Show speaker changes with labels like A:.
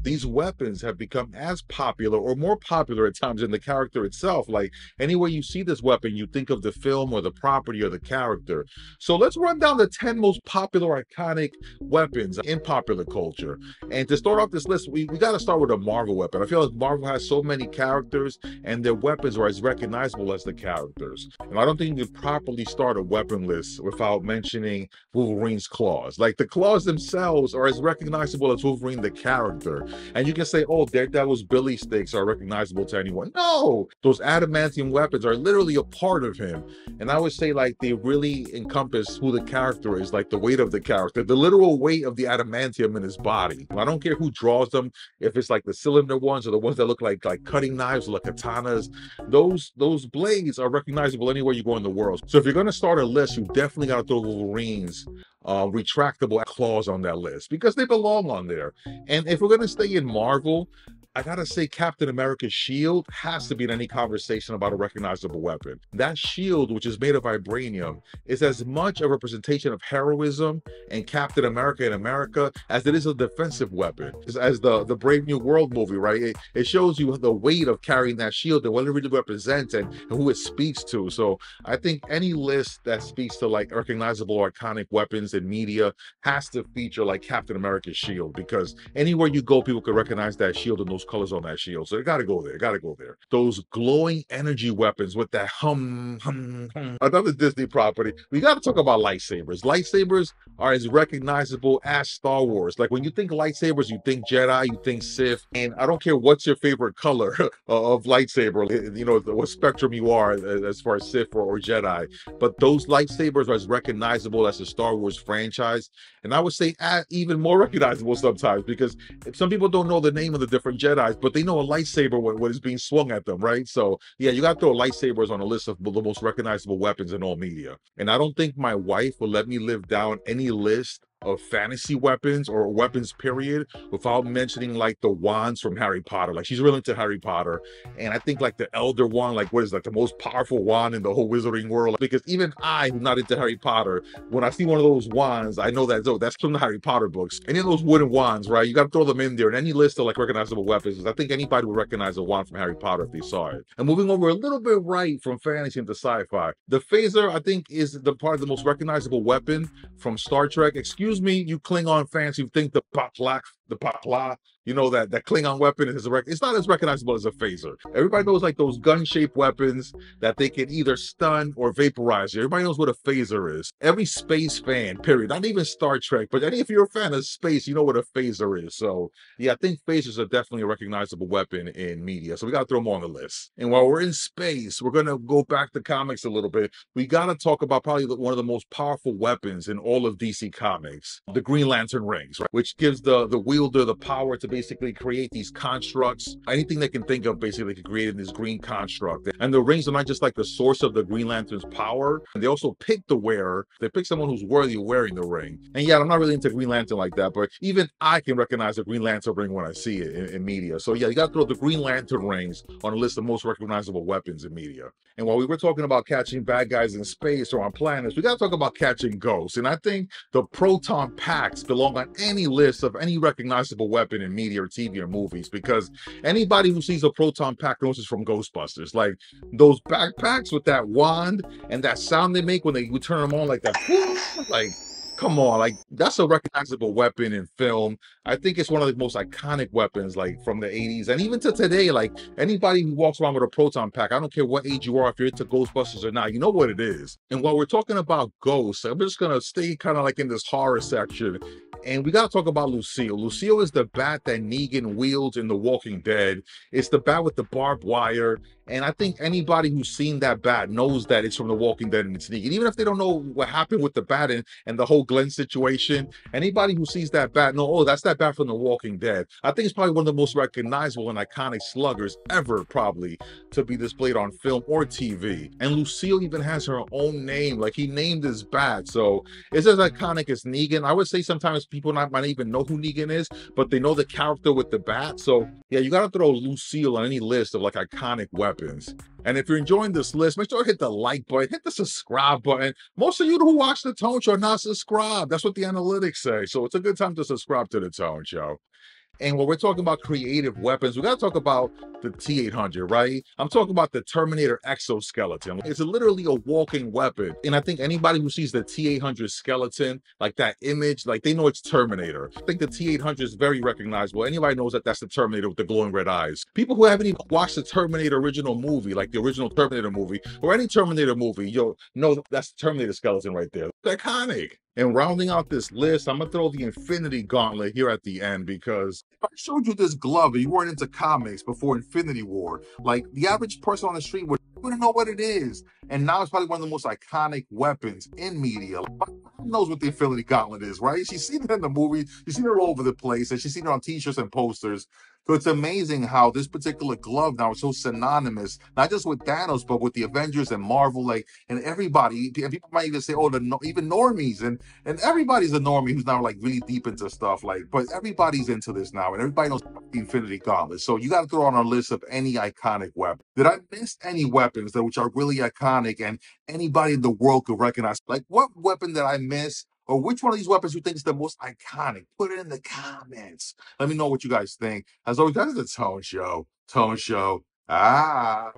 A: these weapons have become as popular or more popular at times than the character itself. Like anywhere you see this weapon, you think of the film or the property or the character. So let's run down the 10 most popular iconic weapons in popular culture. And to start off this list, we got to start with a Marvel weapon. I feel like Marvel has so many characters and their weapons are as recognizable as the characters. And I don't think you could properly start a weapon list without mentioning Wolverine's claws. Like the claws themselves are as recognizable as Wolverine the character. And you can say, oh, Daredevil's Billy sticks are recognizable to anyone. No, those adamantium weapons are literally a part of him. And I would say like they really encompass who the character is, like the weight of the character, the literal weight of the adamantium in his body. I don't care who draws them, if it's like the cylinder ones or the ones that look like cutting knives or like katanas, those blades are recognizable anywhere you go in the world. So if you're going to start a list, you definitely got to throw Wolverine's retractable claws on that list because they belong on there. And if we're going to stay in Marvel, I gotta say Captain America's shield has to be in any conversation about a recognizable weapon. That shield, which is made of vibranium, is as much a representation of heroism and Captain America in America as it is a defensive weapon. As the Brave New World movie, right? It shows you the weight of carrying that shield and what it really represents and who it speaks to. So I think any list that speaks to like recognizable or iconic weapons in media has to feature like Captain America's shield because anywhere you go, people could recognize that shield and those colors on that shield. So it got to go there. Got to go there. Those glowing energy weapons with that hum. Another Disney property. We got to talk about lightsabers. Lightsabers are as recognizable as Star Wars. Like when you think lightsabers, you think Jedi, you think Sith, and I don't care what's your favorite color of lightsaber. You know what spectrum you are as far as Sith or Jedi. But those lightsabers are as recognizable as the Star Wars franchise, and I would say even more recognizable sometimes because some people don't know the name of the different Jedi's, but they know a lightsaber when it's being swung at them, right? So yeah, you got to throw lightsabers on a list of the most recognizable weapons in all media. And I don't think my wife will let me live down any list of fantasy weapons or weapons period without mentioning like the wands from Harry Potter. Like she's really into Harry Potter, and I think like the Elder Wand, like what is like the most powerful wand in the whole wizarding world, because even I, who's not into Harry Potter, when I see one of those wands, I know that, oh, that's from the Harry Potter books. Any of those wooden wands, right? You got to throw them in there in any list of like recognizable weapons. I think anybody would recognize a wand from Harry Potter if they saw it. And moving over a little bit right from fantasy into sci-fi, the phaser I think is the part of the most recognizable weapon from Star Trek. Excuse me, you Klingon fans who think the pakla, you know, that Klingon weapon is it's not as recognizable as a phaser. Everybody knows like those gun-shaped weapons that they can either stun or vaporize you. Everybody knows what a phaser is. Every space fan, period, not even Star Trek, but if you're a fan of space, you know what a phaser is. So yeah, I think phasers are definitely a recognizable weapon in media. So we got to throw them on the list. And while we're in space, we're going to go back to comics a little bit. We got to talk about probably one of the most powerful weapons in all of DC Comics, the Green Lantern rings, right? Which gives the wielder the power to basically create these constructs. Anything they can think of, basically, they can create in this green construct. And the rings are not just like the source of the Green Lantern's power. And they also pick the wearer. They pick someone who's worthy of wearing the ring. And yeah, I'm not really into Green Lantern like that, but even I can recognize a Green Lantern ring when I see it in media. So yeah, you got to throw the Green Lantern rings on a list of most recognizable weapons in media. And while we were talking about catching bad guys in space or on planets, we got to talk about catching ghosts. And I think the proton packs belong on any list of any recognizable weapon in media or TV or movies, because anybody who sees a proton pack knows it's from Ghostbusters. Like those backpacks with that wand and that sound they make when you turn them on, like that, like, come on, like that's a recognizable weapon in film. I think it's one of the most iconic weapons, like from the 80s and even to today. Like anybody who walks around with a proton pack, I don't care what age you are, if you're into Ghostbusters or not, you know what it is. And while we're talking about ghosts, I'm just gonna stay kind of like in this horror section. And we got to talk about Lucille. Lucille is the bat that Negan wields in The Walking Dead. It's the bat with the barbed wire. And I think anybody who's seen that bat knows that it's from The Walking Dead and it's Negan. Even if they don't know what happened with the bat and the whole Glenn situation, anybody who sees that bat know, oh, that's that bat from The Walking Dead. I think it's probably one of the most recognizable and iconic sluggers ever, probably, to be displayed on film or TV. And Lucille even has her own name. Like he named his bat. So it's as iconic as Negan. I would say sometimes people might not even know who Negan is, but they know the character with the bat. So yeah, you got to throw Lucille on any list of like iconic weapons. And if you're enjoying this list, make sure to hit the like button, hit the subscribe button. Most of you who watch the Tone Show are not subscribed. That's what the analytics say. So it's a good time to subscribe to the Tone Show. And when we're talking about creative weapons, we got to talk about the T-800, right? I'm talking about the Terminator exoskeleton. It's literally a walking weapon. And I think anybody who sees the T-800 skeleton, like that image, like they know it's Terminator. I think the T-800 is very recognizable. Anybody knows that that's the Terminator with the glowing red eyes. People who haven't even watched the Terminator original movie, like the original Terminator movie, or any Terminator movie, you'll know that's the Terminator skeleton right there. It's iconic. And rounding out this list, I'm gonna throw the Infinity Gauntlet here at the end because if I showed you this glove and you weren't into comics before Infinity War, like the average person on the street wouldn't know what it is. And now it's probably one of the most iconic weapons in media. Who knows what the Infinity Gauntlet is, right? She's seen it in the movie, she's seen it all over the place, and she's seen it on t-shirts and posters. So it's amazing how this particular glove now is so synonymous, not just with Thanos, but with the Avengers and Marvel, like, and everybody. And people might even say, oh, even normies, and everybody's a normie who's now like really deep into stuff, like, but everybody's into this now, and everybody knows the Infinity Gauntlet. So you got to throw on our list of any iconic weapon. Did I miss any weapons which are really iconic and anybody in the world could recognize? Like, what weapon did I miss? Or which one of these weapons you think is the most iconic? Put it in the comments. Let me know what you guys think. As always, guys, it's a Tone Show. Tone Show. Ah.